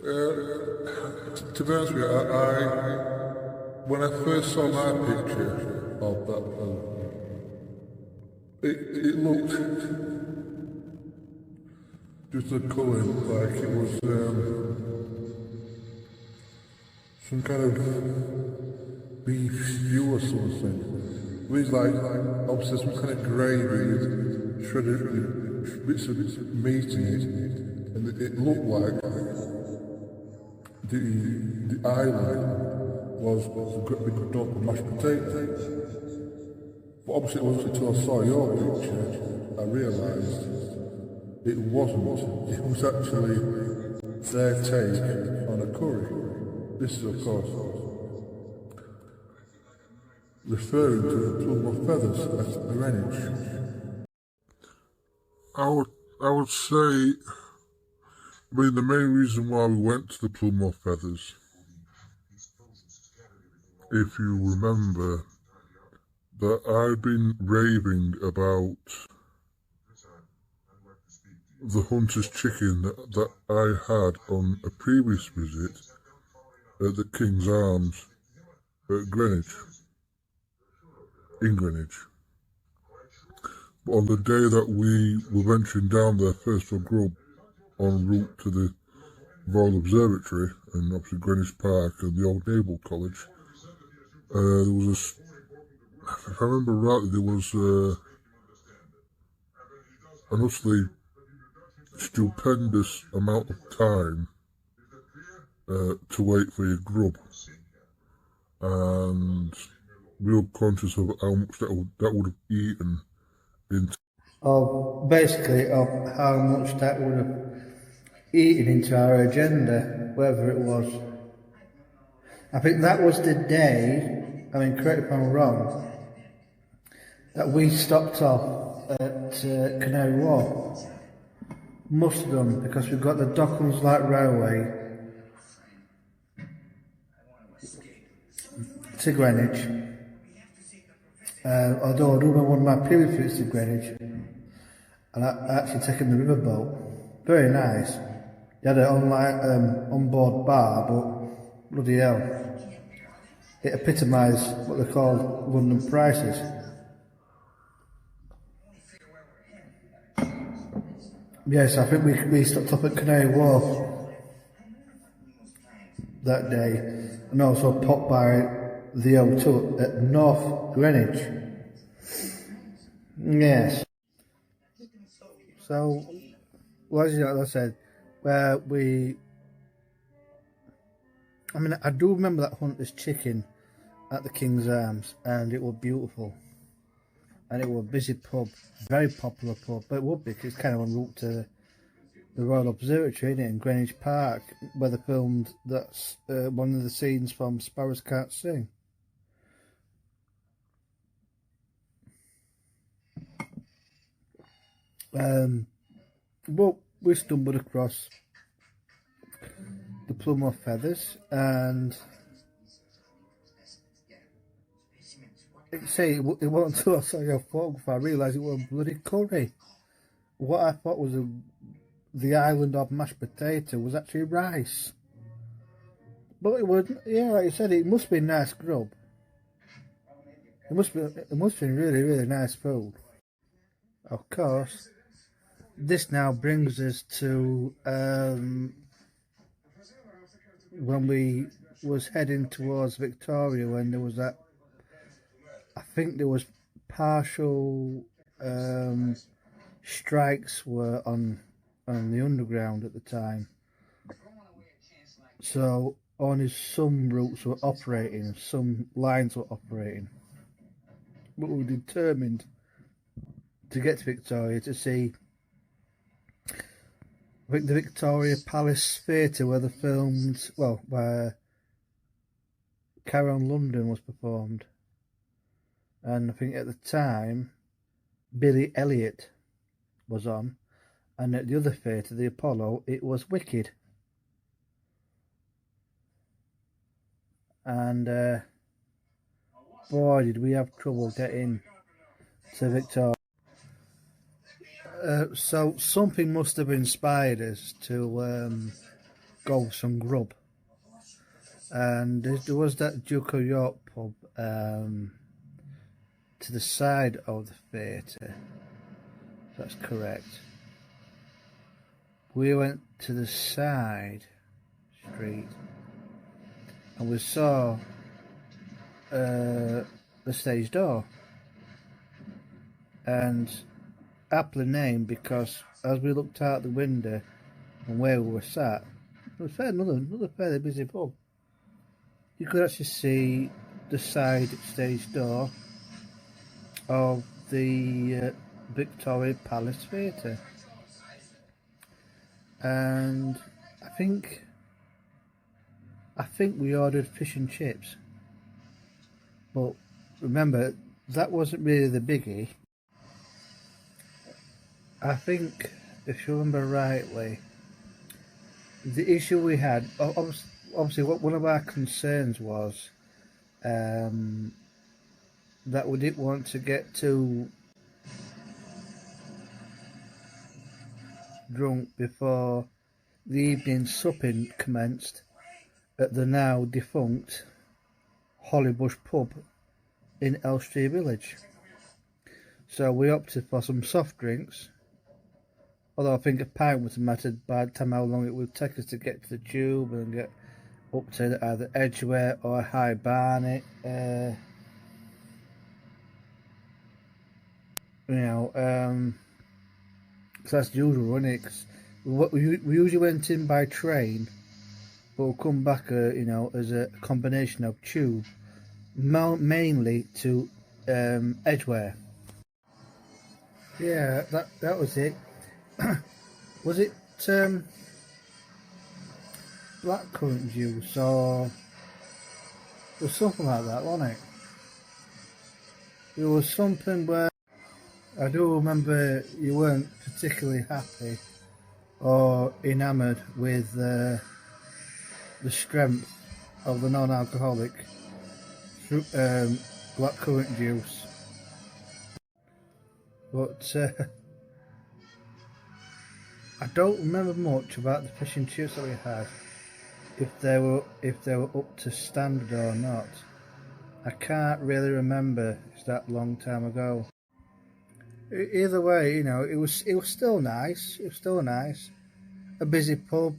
To be honest with you, when I first saw my picture of that film, it looked just a colour like it was some kind of beef stew or something. It was like obviously some kind of gravy, shredded bits of meat in it, and it looked like the island was a great big dump of mashed potatoes. But obviously it wasn't until I saw your picture I realised it wasn't. It was actually their take on a curry. This is of course referring to the plume of feathers at Greenwich. I would say, the main reason why we went to the plume of feathers, if you remember, that I've been raving about the hunter's chicken that I had on a previous visit at the King's Arms at Greenwich, in Greenwich. But on the day that we were venturing down there first for grub en route to the Royal Observatory and obviously Greenwich Park and the Old Naval College, there was if I remember rightly, there was an utterly stupendous amount of time to wait for your grub, and we were conscious of how much that would have eaten into. Basically of how much that would have eaten into our agenda, whatever it was. I think that was the day, correct me if I'm wrong, that we stopped off at Canary Wharf. Must have done, because we've got the Docklands Light Railway to Greenwich. Although I do remember one of my previous trips to Greenwich, and I actually taken the riverboat. Very nice. You had an on-board bar, but bloody hell, it epitomised what they call London prices. Yes, I think we stopped up at Canary Wharf that day, and also popped by the O2 at North Greenwich. Yes. So, well, as I said, where I do remember that hunter's chicken at the King's Arms, and it was beautiful. And it was a busy pub, very popular pub, but it would be, because it's kind of en route to the Royal Observatory, isn't it, in Greenwich Park, where they filmed that's one of the scenes from Sparrows Can't Sing. Well, we stumbled across the plume of feathers, and it wasn't until I saw your photograph I realised it was a bloody curry. What I thought was the island of mashed potato was actually rice. But it was, yeah, like you said, it must be nice grub. It must be really, really nice food. Of course, this now brings us to when we was heading towards Victoria, when there was that, I think there was partial strikes were on the underground at the time. So only some routes were operating, some lines were operating. But we were determined to get to Victoria to see, I think, the Victoria Palace Theatre, where the filmed, well, where Carry On London was performed. And I think at the time Billy Elliot was on, and at the other theatre, the Apollo, it was Wicked. And boy, did we have trouble getting to Victoria. So something must have inspired us to go for some grub. And there was that Duke of York pub to the side of the theatre. That's correct. We went to the side street and we saw the stage door, and aptly named because as we looked out the window and where we were sat, it was another fairly busy pub. You could actually see the side stage door of the Victoria Palace Theatre, and I think we ordered fish and chips. But remember, that wasn't really the biggie. I think, if you remember rightly, the issue we had, obviously, one of our concerns was that we didn't want to get too drunk before the evening supping commenced at the now defunct Hollybush pub in Elstree Village. So we opted for some soft drinks, although I think a pint would have mattered by the time how long it would take us to get to the tube and get up to either Edgware or High Barnet. So that's the usual, isn't it? 'Cause we usually went in by train, but we'll come back, as a combination of tube, mainly to Edgware. Yeah, that was it. Was it blackcurrant juice or something like that, wasn't it? There was something where I do remember you weren't particularly happy or enamoured with the strength of the non-alcoholic blackcurrant juice, but I don't remember much about the fish and chips that we had. If they were up to standard or not, I can't really remember. It's that long time ago. Either way, it was still nice. It was still nice. A busy pub,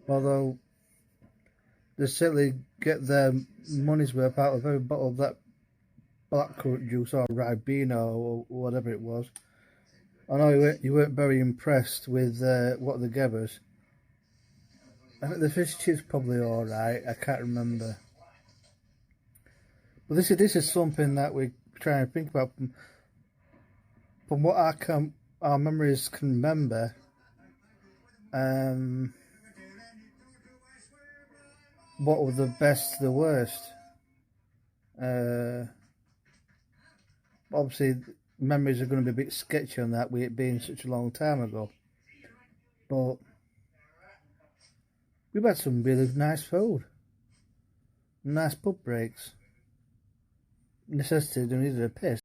although they certainly get their money's worth out of every bottle of that blackcurrant juice or Ribena or whatever it was. I know you weren't very impressed with what they gave us. I think the fish chips probably all right. I can't remember. But this is something that we try and think about from what our memories can remember. What were the best, the worst? Obviously, memories are going to be a bit sketchy on that, with it being such a long time ago. But we've had some really nice food, nice pub breaks. Necessity, they needed a piss.